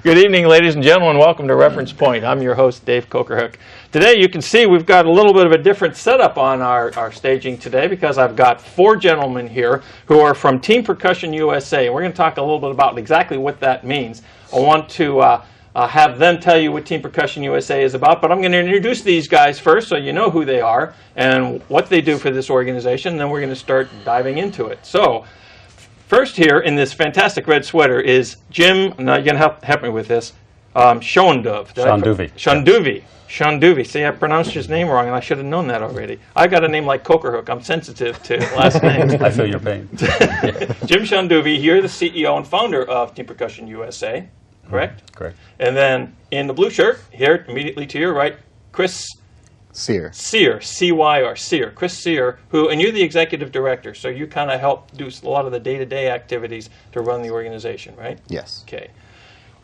Good evening, ladies and gentlemen. Welcome to Reference Point. I'm your host, Dave Cokerhook. Today, you can see we've got a little bit of a different setup on our staging today because I've got four gentlemen here who are from Team Percussion USA. And we're going to talk a little bit about exactly what that means. I want to have them tell you what Team Percussion USA is about, but I'm going to introduce these guys first so you know who they are and what they do for this organization, and then we're going to start diving into it. So, first here in this fantastic red sweater is Jim, now you're going to help me with this, Shanduvi. See, I pronounced his name wrong, and I should have known that already. I got a name like Cokerhook. I'm sensitive to last names. I feel your pain. Jim Shanduvi, you're the CEO and founder of Team Percussion USA, correct? Correct. And then in the blue shirt, here immediately to your right, Chris Sear, C-Y-R, Sear, Chris Sear, and you're the executive director, so you kind of help do a lot of the day-to-day activities to run the organization, right? Yes. Okay.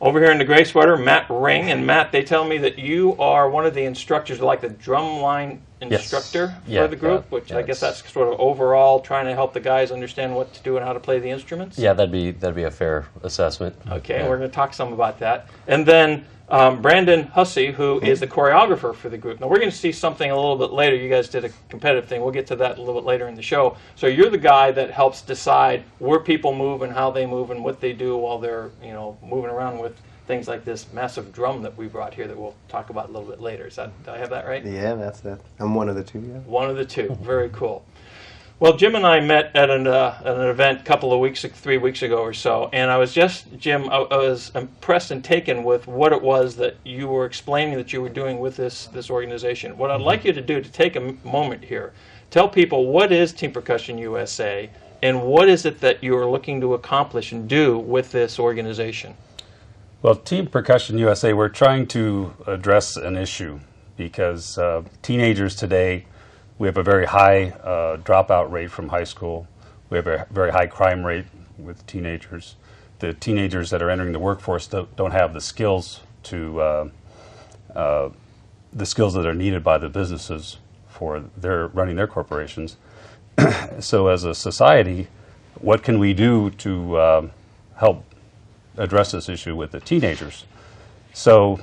Over here in the gray sweater, Matt Ring, and Matt, they tell me that you are one of the instructors, like the drumline instructor for the group, which I guess that's sort of overall trying to help the guys understand what to do and how to play the instruments. Yeah, that'd be a fair assessment. Okay, we're going to talk some about that, and then Brandon Hussey, who is the choreographer for the group. Now, we're going to see something a little bit later. You guys did a competitive thing. We'll get to that a little bit later in the show. So you're the guy that helps decide where people move and how they move and what they do while they're, moving around with things like this massive drum that we brought here that we'll talk about a little bit later. Did I have that right? Yeah, that's it. I'm one of the two, yeah. One of the two. Very cool. Well, Jim and I met at an event 3 weeks ago or so, and I was Jim, I was impressed and taken with what it was that you were explaining that you were doing with this organization. What I'd like you to do, to take a moment here, tell people what is Team Percussion USA, and what is it that you are looking to accomplish and do with this organization? Well, Team Percussion USA, we're trying to address an issue because teenagers today, we have a very high dropout rate from high school. We have a very high crime rate with teenagers. The teenagers that are entering the workforce don't have the skills that are needed by the businesses for running their corporations. So as a society, what can we do to help address this issue with the teenagers? So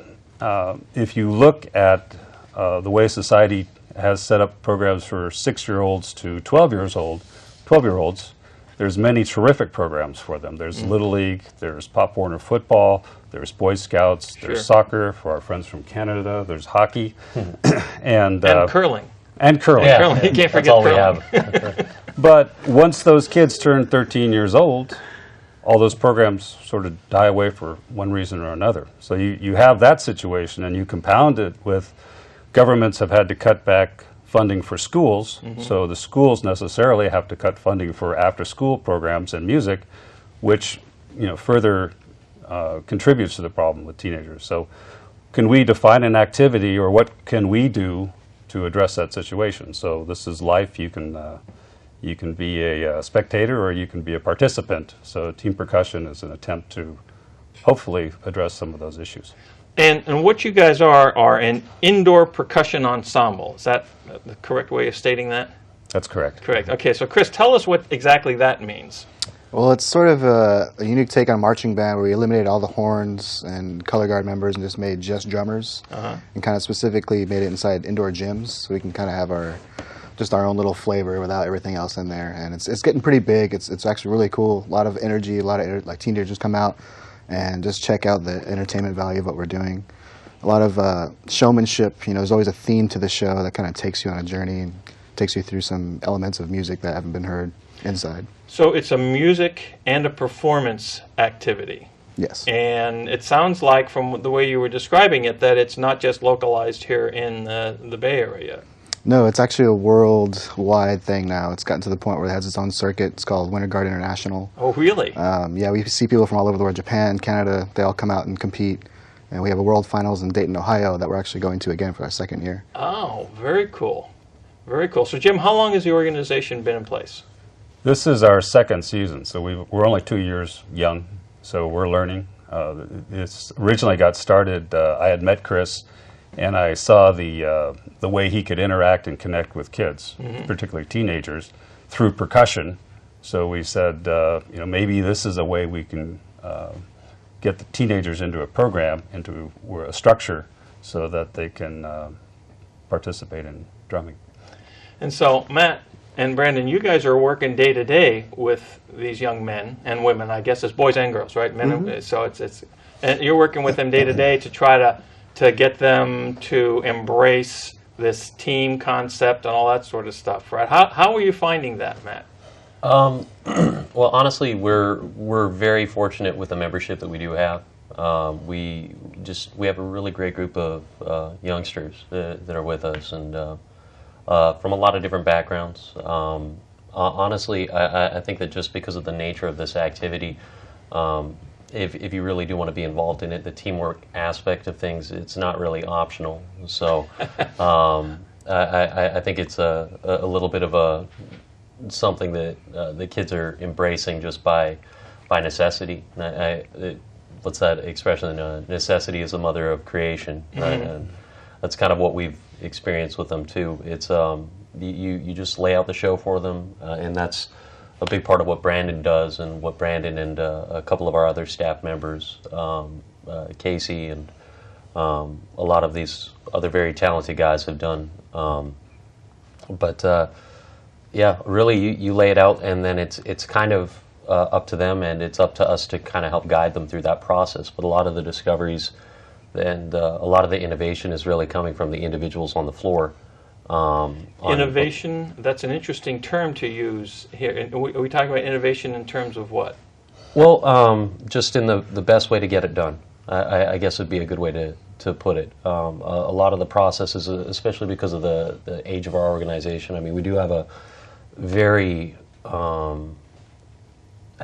if you look at the way society has set up programs for 6-year-olds to 12-year-olds, there's many terrific programs for them. There's Little League, there's Pop Warner football, there's Boy Scouts, there's soccer for our friends from Canada, there's hockey, and curling. And curling. Yeah, curling. You can't forget curling. That's all we have. But once those kids turn 13 years old, all those programs sort of die away for one reason or another. So you have that situation, and you compound it with governments have had to cut back funding for schools, so the schools necessarily have to cut funding for after-school programs and music, which further contributes to the problem with teenagers. So can we define an activity, or what can we do to address that situation? So this is life. You can be a spectator or you can be a participant. So Team Percussion is an attempt to hopefully address some of those issues. And what you guys are an indoor percussion ensemble. Is that the correct way of stating that? That's correct. Correct. Okay, so Chris, tell us what exactly that means. Well, it's sort of a unique take on a marching band where we eliminated all the horns and color guard members and just made just drummers, and kind of specifically made it inside indoor gyms so we can kind of have our own little flavor without everything else in there. And it's getting pretty big. It's actually really cool. A lot of energy. Like teenagers come out and just check out the entertainment value of what we're doing. A lot of showmanship. There's always a theme to the show that kind of takes you on a journey and takes you through some elements of music that haven't been heard inside. So it's a music and a performance activity. Yes. And it sounds like, from the way you were describing it, that it's not just localized here in the Bay Area. No, it's actually a worldwide thing now. It's gotten to the point where it has its own circuit. It's called Winter Guard International. Oh, really? Yeah, we see people from all over the world. Japan, Canada, they all come out and compete. And we have a world finals in Dayton, Ohio that we're actually going to again for our second year. Oh, very cool. Very cool. So, Jim, how long has the organization been in place? This is our second season, so we're only 2 years young, so we're learning. It's originally got started, I had met Chris, and I saw the way he could interact and connect with kids, particularly teenagers, through percussion. So we said, maybe this is a way we can get the teenagers into a program, into a structure, so that they can participate in drumming. And so, Matt and Brandon, you guys are working day to day with these young men and women. I guess it's boys and girls, right? Men. And, so it's and you're working with them day to day to try to get them to embrace this team concept and all that sort of stuff, right? How are you finding that, Matt? Well, honestly, we're very fortunate with the membership that we do have. We have a really great group of youngsters that are with us, and from a lot of different backgrounds. Honestly, I think that just because of the nature of this activity, if you really do want to be involved in it, the teamwork aspect of things, it's not really optional. So I think it's a little bit of something that the kids are embracing just by necessity. What's that expression? Necessity is the mother of creation. Right? And that's kind of what we've experienced with them too. It's you just lay out the show for them, and that's a big part of what Brandon does, and what Brandon and a couple of our other staff members, Casey and a lot of these other very talented guys have done. Yeah, really, you lay it out, and then it's kind of up to them, and it's up to us to kind of help guide them through that process. But a lot of the discoveries and a lot of the innovation is really coming from the individuals on the floor. Innovation, that's an interesting term to use here. Are we talking about innovation in terms of what? Well, just in the best way to get it done, I guess would be a good way to put it. A lot of the processes, especially because of the age of our organization, I mean, we do have a very, how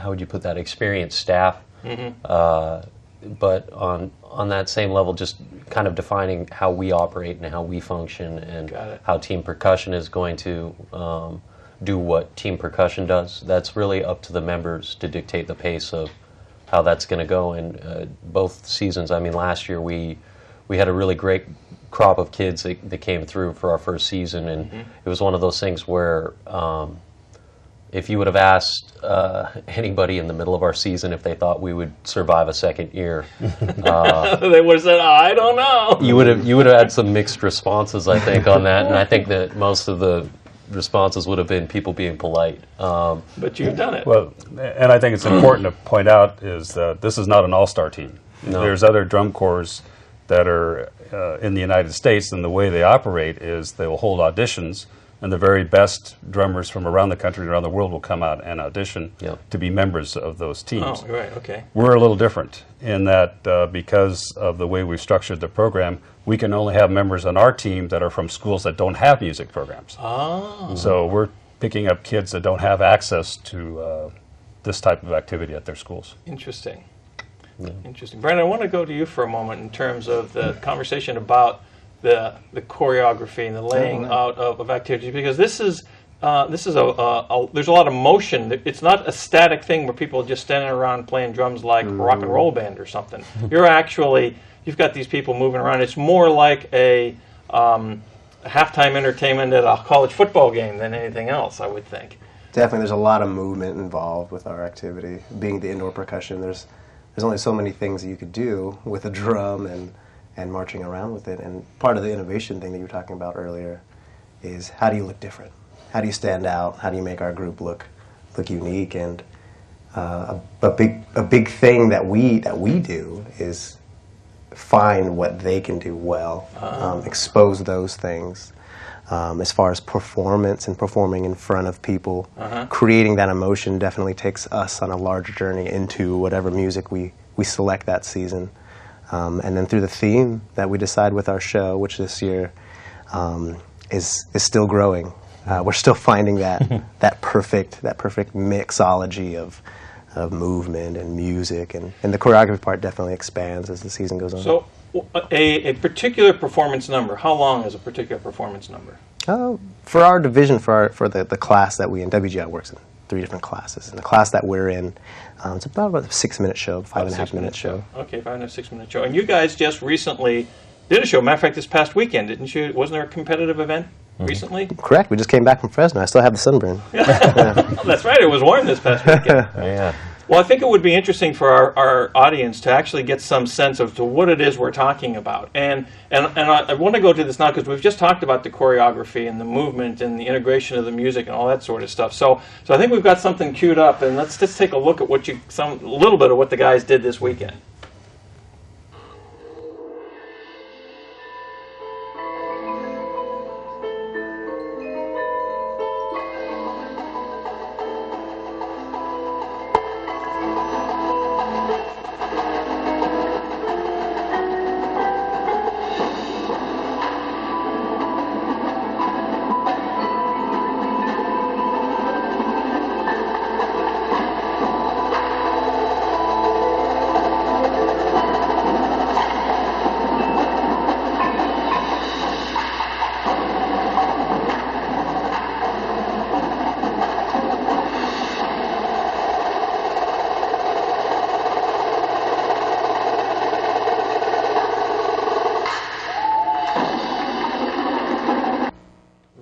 would you put that, experienced staff. But on that same level, just kind of defining how we operate and how we function, and how Team Percussion is going to do what Team Percussion does. That's really up to the members to dictate the pace of how that's going to go. And both seasons, I mean, last year we had a really great crop of kids that came through for our first season, and it was one of those things where if you would have asked anybody in the middle of our season if they thought we would survive a second year, they would have said, I don't know. You would have had some mixed responses, I think, on that, and I think that most of the responses would have been people being polite. But you've done it. Well, and I think it's important to point out is that this is not an all-star team. No. There's other drum corps that are in the United States, and the way they operate is they will hold auditions, and the very best drummers from around the country and around the world will come out and audition to be members of those teams. Oh, right, okay. We're a little different in that because of the way we've structured the program, we can only have members on our team that are from schools that don't have music programs. Oh. So we're picking up kids that don't have access to this type of activity at their schools. Interesting. Interesting. Brandon, I want to go to you for a moment in terms of the conversation about the choreography and the laying out of activities, because this is there's a lot of motion. It's not a static thing where people are just standing around playing drums like a rock and roll band or something. You've got these people moving around. It's more like a halftime entertainment at a college football game than anything else, I would think. Definitely, there's a lot of movement involved with our activity. Being the indoor percussion, there's only so many things that you could do with a drum and marching around with it. And part of the innovation thing that you were talking about earlier is, how do you look different? How do you stand out? How do you make our group look unique? And a big thing that we do is find what they can do well, expose those things. As far as performance and performing in front of people, creating that emotion definitely takes us on a larger journey into whatever music we select that season. And then through the theme that we decide with our show, which this year is still growing. We're still finding that perfect mixology of movement and music, and the choreography part definitely expands as the season goes on. So a particular performance number, how long is a particular performance number? For our division, for the class that we in, WGI works in 3 different classes. And the class that we're in, it's about a 6-minute show, 5.5-minute show. Okay, 5.5, 6-minute show. And you guys just recently did a show. Matter of fact, this past weekend, didn't you? Wasn't there a competitive event recently? Correct. We just came back from Fresno. I still have the sunburn. That's right. It was warm this past weekend. Yeah. Well, I think it would be interesting for our audience to actually get some sense of to what it is we're talking about. And I want to go to this now because we've just talked about the choreography and the movement and the integration of the music and all that sort of stuff. So I think we've got something queued up, and let's just take a look at what a little bit of what the guys did this weekend.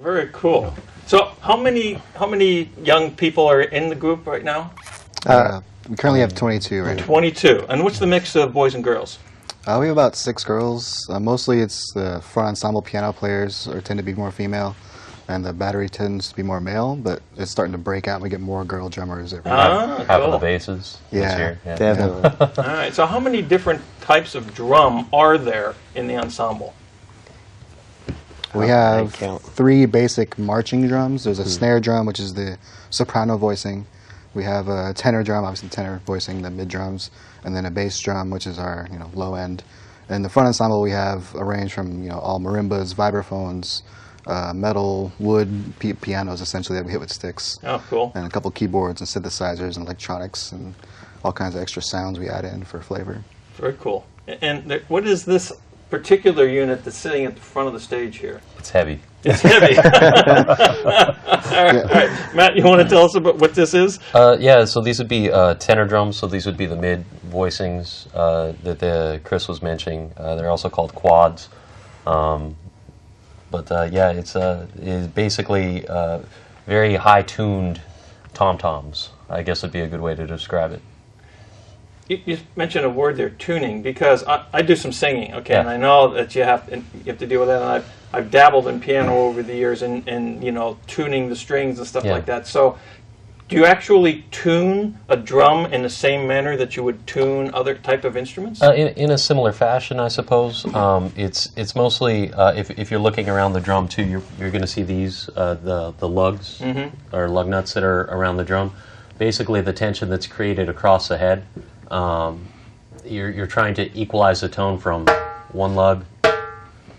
Very cool. So how many young people are in the group right now? We currently have 22 right now. 22. And what's the mix of boys and girls? We have about 6 girls. Mostly it's the front ensemble piano players tend to be more female, and the battery tends to be more male, but it's starting to break out and we get more girl drummers every year. Half Cool. of the basses this Yeah, year. Yeah. Definitely. All right. So how many different types of drum are there in the ensemble? We have count. 3 basic marching drums. There's a snare drum, which is the soprano voicing. We have a tenor drum, obviously tenor voicing the mid drums, and then a bass drum, which is our low end. And in the front ensemble, we have a range from all marimbas, vibraphones, metal, wood, pianos essentially that we hit with sticks, Oh, cool. and a couple keyboards and synthesizers and electronics and all kinds of extra sounds we add in for flavor. Very cool. And what is this particular unit that's sitting at the front of the stage here? It's heavy. It's heavy. All right. Matt, you want to tell us about what this is? Yeah, so these would be tenor drums, so these would be the mid voicings that Chris was mentioning. They're also called quads. Yeah, it's basically very high-tuned tom-toms, I guess would be a good way to describe it. You mentioned a word there, tuning, because I do some singing, okay, Yeah. and I know that you have to deal with that, and I've dabbled in piano over the years and tuning the strings and stuff Yeah. like that. So do you actually tune a drum in the same manner that you would tune other type of instruments? In a similar fashion, I suppose. It's mostly if you're looking around the drum too, you're going to see these the lugs or lug nuts that are around the drum. Basically, the tension that's created across the head. You're trying to equalize the tone from one lug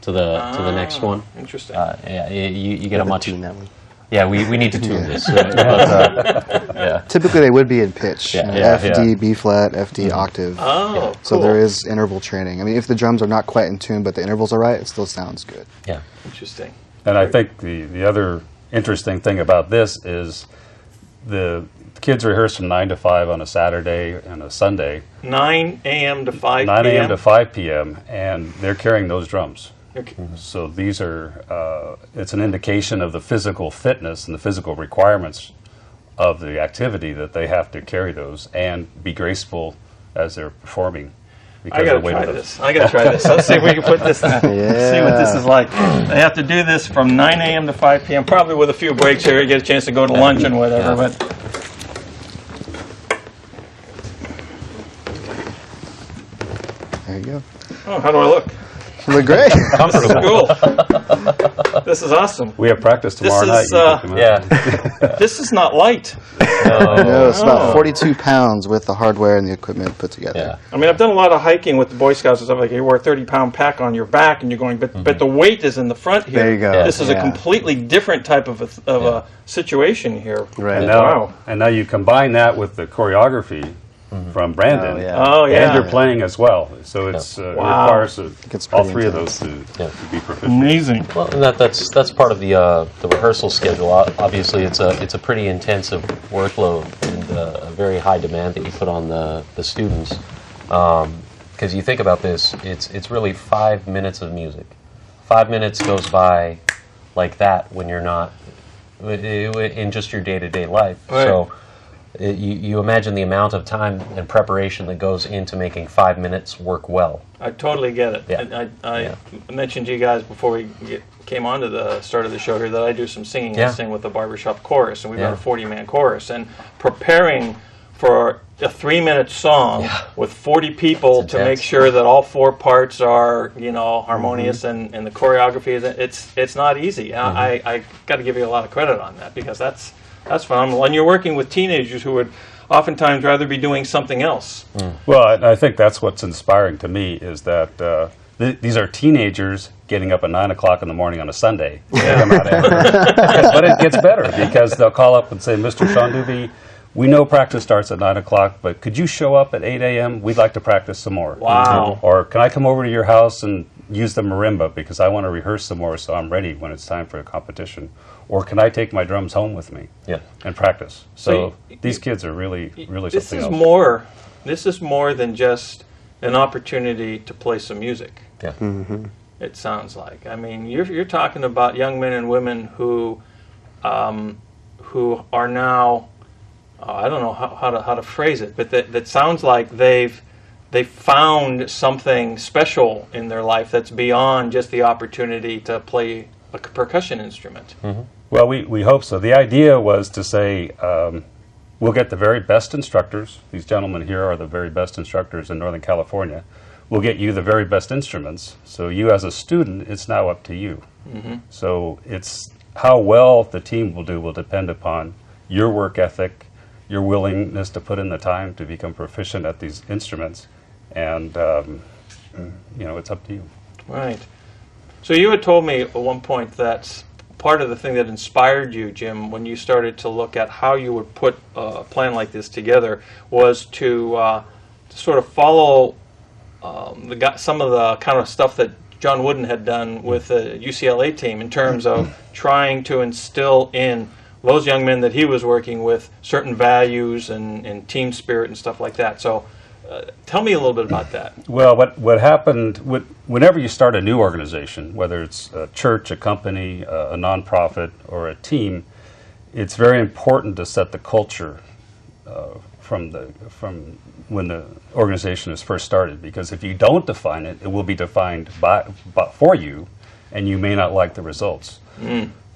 to the next one. Interesting. Yeah, you get a much. Tune that one. Yeah, we need to tune this. Yeah. Typically, they would be in pitch. Yeah, F, yeah. D, B flat, F, D, octave. Oh, So cool. there is interval training. I mean, if the drums are not quite in tune, but the intervals are right, it still sounds good. Yeah. Interesting. And I think the other interesting thing about this is the kids rehearse from 9 to 5 on a Saturday and a Sunday. 9 a.m. to 5 9 p.m.? a.m. to 5 p.m. and they're carrying those drums. Okay. So these are, it's an indication of the physical fitness and the physical requirements of the activity that they have to carry those and be graceful as they're performing. I gotta try this. I gotta try this. Let's see if we can put this. See what this is like. They have to do this from 9 a.m. to 5 p.m. Probably with a few breaks here. You get a chance to go to lunch and whatever. Yeah. But There you go. oh, how do I look? You look great. Cool. This is awesome. We have practice tomorrow This is, night. You can come out. Yeah. This is not light. No, it's Oh. about 42 pounds with the hardware and the equipment put together. Yeah. I mean, I've done a lot of hiking with the Boy Scouts and stuff like that. You wear a 30-pound pack on your back, and you're going, but the weight is in the front here. There you go. This is a Yeah. completely different type of a situation here. Right. And now, Wow. and now you combine that with the choreography from Brandon. Oh, yeah. Oh, yeah. And you're playing as well. So it's it Wow. requires gets all pretty three intense. of those to Yeah. be proficient. Amazing. Well, and that's part of the rehearsal schedule. Obviously, it's a pretty intensive workload and a very high demand that you put on the students. Because you think about this, it's really 5 minutes of music. 5 minutes goes by like that when you're not in just your day-to-day life. Right. So You imagine the amount of time and preparation that goes into making 5 minutes work well. I totally get it. Yeah. And I mentioned to you guys before we came on to the start of the show here that I do some singing and sing with the barbershop chorus, and we've got a 40-man chorus. And preparing for a 3-minute song with 40 people to make sure that all 4 parts are, harmonious and the choreography is it's not easy. I got to give you a lot of credit on that, because that's phenomenal. And you're working with teenagers who would oftentimes rather be doing something else. Well, I think that's what's inspiring to me, is that these are teenagers getting up at 9 o'clock in the morning on a Sunday. But it gets better, because they'll call up and say, Mr. Shanduvi, we know practice starts at 9 o'clock, but could you show up at 8 a.m.? We'd like to practice some more. Wow. Or can I come over to your house and use the marimba, because I want to rehearse some more so I'm ready when it's time for a competition? Or can I take my drums home with me and practice? So these kids are really something else. This is more than just an opportunity to play some music. Yeah. It sounds like. I mean, you're talking about young men and women who are now, I don't know how to phrase it, but that sounds like they've found something special in their life that's beyond just the opportunity to play a percussion instrument. Well, we hope so. The idea was to say, we'll get the very best instructors. These gentlemen here are the very best instructors in Northern California. We'll get you the very best instruments. So you as a student, it's now up to you. So it's how well the team will do will depend upon your work ethic, your willingness to put in the time to become proficient at these instruments, and it's up to you. Right. So you had told me at one point that part of the thing that inspired you, Jim, when you started to look at how you would put a plan like this together, was to sort of follow some of the kind of stuff that John Wooden had done with the UCLA team in terms of trying to instill in those young men that he was working with certain values and team spirit and stuff like that. So tell me a little bit about that. Well, what happened, whenever you start a new organization, whether it's a church, a company, a nonprofit, or a team, it's very important to set the culture from when the organization is first started, because if you don't define it, it will be defined for you, and you may not like the results.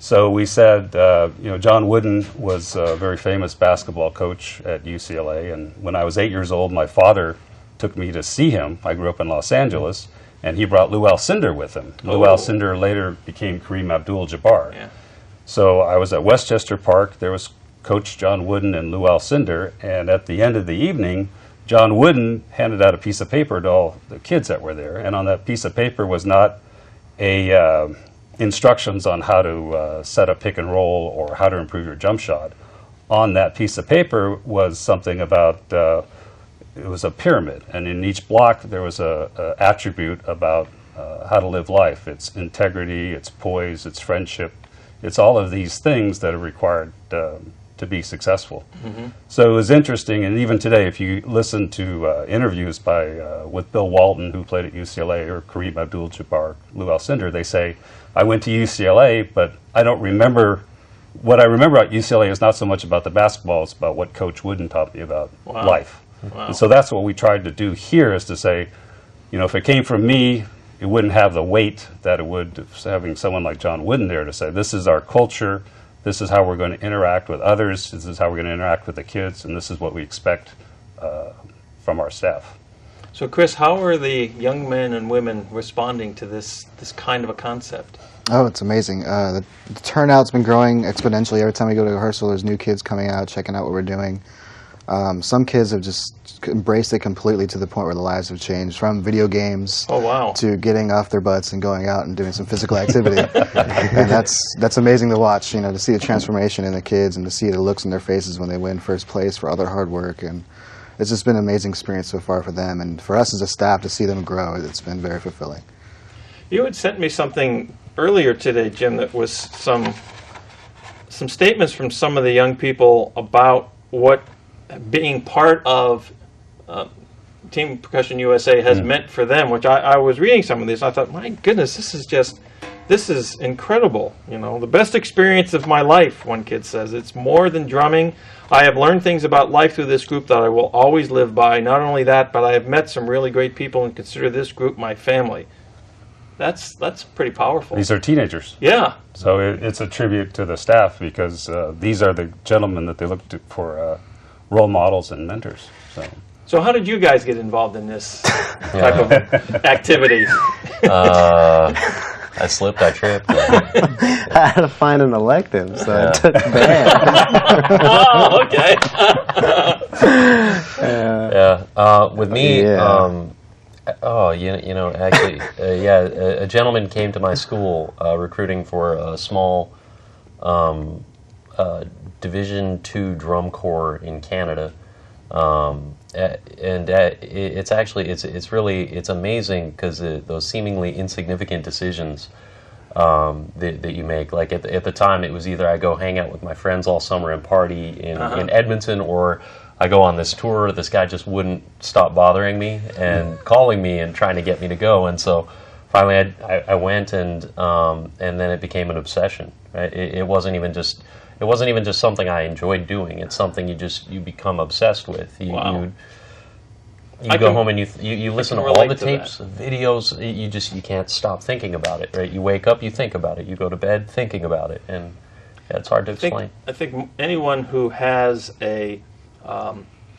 So we said, John Wooden was a very famous basketball coach at UCLA, and when I was 8 years old, my father took me to see him. I grew up in Los Angeles, and he brought Lou Alcindor with him. Lou Alcindor later became Kareem Abdul-Jabbar. Yeah. So I was at Westchester Park. There was Coach John Wooden and Lou Alcindor, and at the end of the evening, John Wooden handed out a piece of paper to all the kids that were there, and on that piece of paper was not instructions on how to set a pick and roll or how to improve your jump shot. On that piece of paper was something about, it was a pyramid, and in each block there was a attribute about how to live life. It's integrity, it's poise, it's friendship. It's all of these things that are required to be successful. So it was interesting, and even today, if you listen to interviews with Bill Walton, who played at UCLA, or Kareem Abdul-Jabbar, Lou Alcindor, they say, I went to UCLA, but I don't remember, what I remember about UCLA is not so much about the basketball, it's about what Coach Wooden taught me about life. And so that's what we tried to do here, is to say, if it came from me, it wouldn't have the weight that it would having someone like John Wooden there to say, this is our culture, this is how we're going to interact with others, this is how we're going to interact with the kids, and this is what we expect from our staff. So Chris, how are the young men and women responding to this kind of a concept? Oh, it's amazing. The turnout's been growing exponentially. Every time we go to rehearsal, there's new kids coming out, checking out what we're doing. Some kids have just embraced it completely to the point where their lives have changed, from video games to getting off their butts and going out and doing some physical activity. And that's amazing to watch, to see the transformation in the kids and to see the looks in their faces when they win first place for all their hard work. And it's just been an amazing experience so far for them. And for us as a staff to see them grow, it's been very fulfilling. You had sent me something earlier today, Jim, that was some statements from some of the young people about what being part of Team Percussion USA has meant for them, which I was reading some of these. I thought, my goodness, this is just this is incredible. You know, the best experience of my life, one kid says. It's more than drumming. I have learned things about life through this group that I will always live by. Not only that, but I have met some really great people and consider this group my family. That's pretty powerful. These are teenagers. Yeah. So it's a tribute to the staff, because these are the gentlemen that they look to for role models and mentors. So how did you guys get involved in this type of activity? I slipped, I tripped. I had to find an elective, so I took band. Oh, okay. With me, Yeah. actually, a gentleman came to my school recruiting for a small Division II drum corps in Canada. It's amazing, because those seemingly insignificant decisions that you make. Like at the time, it was either I go hang out with my friends all summer and party in Edmonton, or I go on this tour. This guy just wouldn't stop bothering me and calling me and trying to get me to go. And so finally, I went, and then it became an obsession. Right? It wasn't even just something I enjoyed doing. It's something you become obsessed with. You go home and you listen to all the tapes, videos. You can't stop thinking about it. Right? You wake up, you think about it. You go to bed thinking about it, and it's hard to explain. I think anyone who has an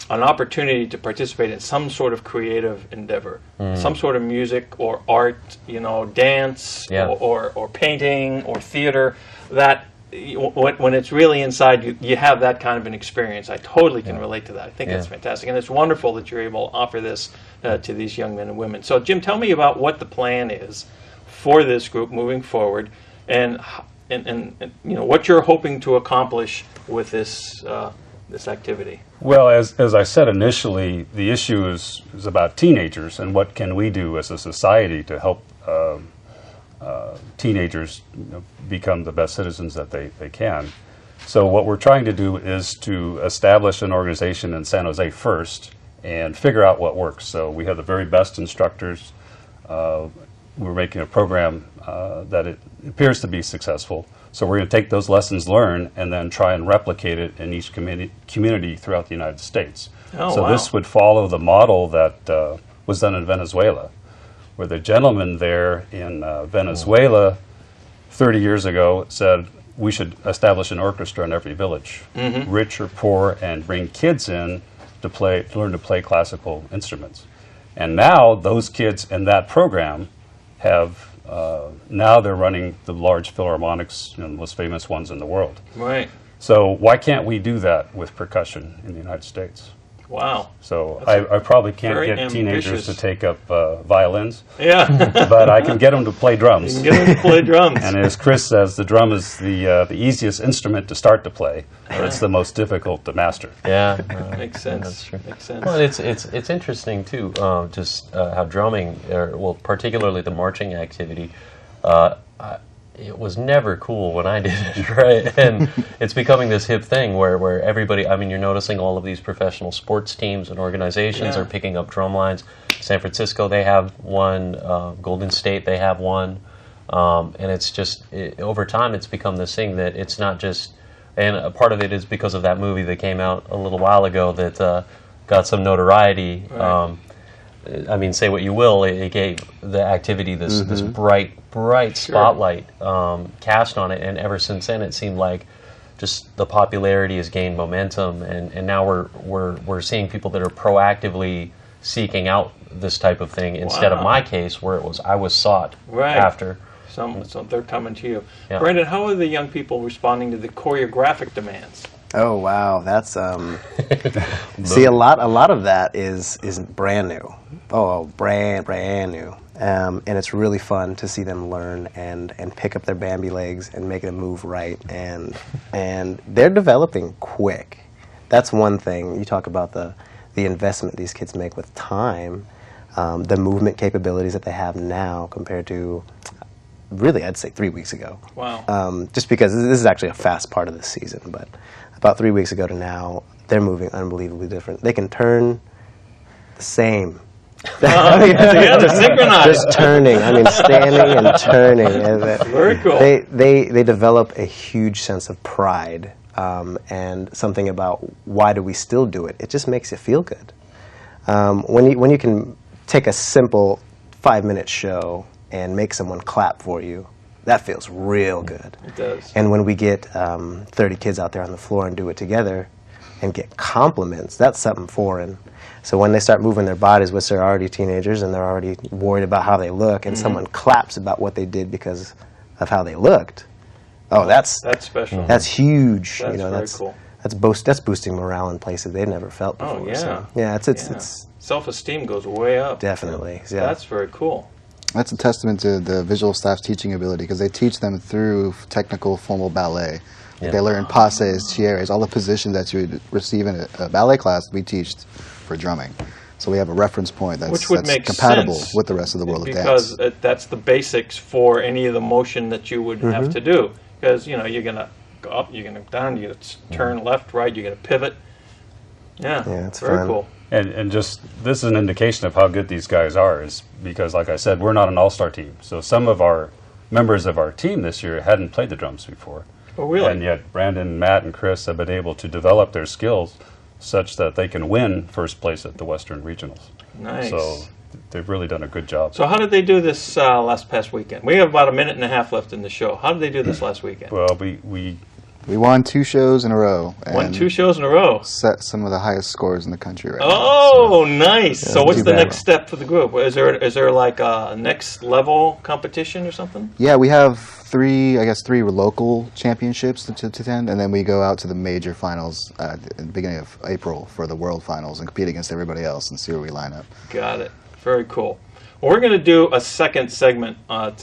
opportunity to participate in some sort of creative endeavor, some sort of music or art, dance, or painting or theater, that when it's really inside you have that kind of an experience. I totally can relate to that. I think that's fantastic, and it's wonderful that you're able to offer this to these young men and women. So, Jim, tell me about what the plan is for this group moving forward, and what you're hoping to accomplish with this activity. Well, as I said initially, the issue is about teenagers, and what can we do as a society to help teenagers become the best citizens that they can. So what we're trying to do is to establish an organization in San Jose first and figure out what works. So we have the very best instructors. We're making a program that it appears to be successful. So we're going to take those lessons learned and then try and replicate it in each community throughout the United States. This would follow the model that was done in Venezuela, where the gentleman there in Venezuela 30 years ago said we should establish an orchestra in every village, rich or poor, and bring kids in to learn to play classical instruments. And now those kids in that program have now they're running the large philharmonics, the most famous ones in the world. Right. So why can't we do that with percussion in the United States? Wow. So I probably can't very get teenagers ambitious. to take up violins, Yeah. but I can get them to play drums. You can get them to play drums. And as Chris says, the drum is the easiest instrument to start to play, but it's the most difficult to master. Yeah, Makes sense. That's true. Makes sense. Well, it's interesting too, just how drumming, particularly the marching activity, it was never cool when I did it, right? And it's becoming this hip thing where everybody, you're noticing all of these professional sports teams and organizations are picking up drum lines. San Francisco, they have one. Golden State, they have one. And it's just, over time, it's become this thing that it's not just, and a part of it is because of that movie that came out a little while ago that got some notoriety. Right. Say what you will, it gave the activity this bright spotlight cast on it, and ever since then it seemed like just the popularity has gained momentum, and now we're seeing people that are proactively seeking out this type of thing instead of my case where it was I was sought after. So they're coming to you. Yeah. Brandon, how are the young people responding to the choreographic demands? Oh wow, that's see a lot of that is brand new. Brand new, and it's really fun to see them learn and pick up their Bambi legs and make them move right, and they're developing quick. That's one thing. You talk about the investment these kids make with time, the movement capabilities that they have now compared to really I'd say 3 weeks ago. Wow. Just because this is actually a fast part of the season, but about 3 weeks ago to now, they're moving unbelievably different. They can turn the same Together, synchronized. Just turning. I mean, standing and turning. Very cool. They develop a huge sense of pride and something about why do we still do it. It just makes you feel good. When you can take a simple 5-minute show and make someone clap for you, that feels real good. It does. And when we get 30 kids out there on the floor and do it together and get compliments, that's something foreign. So when they start moving their bodies, which they're already teenagers and they're already worried about how they look, and someone claps about what they did because of how they looked, oh, that's special. That's huge. That's very cool. That's boosting morale in places they've never felt before. Oh, yeah. So, yeah, it's self-esteem goes way up. definitely. Yeah. That's very cool. That's a testament to the visual staff's teaching ability because they teach them through technical formal ballet. Yeah. They learn passes, tiers, all the positions that you would receive in a ballet class we teach for drumming. So we have a reference point that's compatible sense with the rest of the world of dance. Because that's the basics for any of the motion that you would have to do. Because, you're going to go up, you're going to down, you're going to turn left, right, you're going to pivot. Yeah, it's very fun. cool. And just, this is an indication of how good these guys are, is because, like I said, we're not an all-star team. So some of our members of our team this year hadn't played the drums before. Oh, really? And yet Brandon, Matt, and Chris have been able to develop their skills such that they can win first place at the Western Regionals. Nice. So they've really done a good job. So how did they do this past weekend? We have about a minute and a half left in the show. How did they do this last weekend? Well, we We won 2 shows in a row. Won 2 shows in a row. Set some of the highest scores in the country right now. Oh, nice. So what's too the bad. next step for the group? Is there like a next level competition or something? Yeah, we have 3 local championships to attend, and then we go out to the major finals at the beginning of April for the world finals and compete against everybody else and see where we line up. Got it. Very cool. Well, we're going to do a second segment of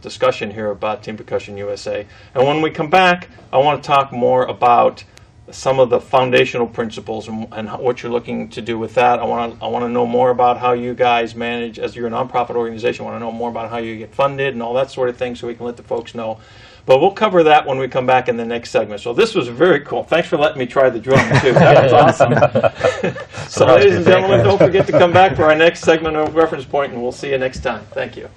discussion here about Team Percussion USA. And when we come back, I want to talk more about some of the foundational principles and what you're looking to do with that. I want to know more about how you guys manage, as you're a nonprofit organization, I want to know more about how you get funded and all that sort of thing so we can let the folks know. But we'll cover that when we come back in the next segment. So this was very cool. Thanks for letting me try the drum, too. That was awesome. So ladies and gentlemen, don't forget to come back for our next segment of Reference Point, and we'll see you next time. Thank you.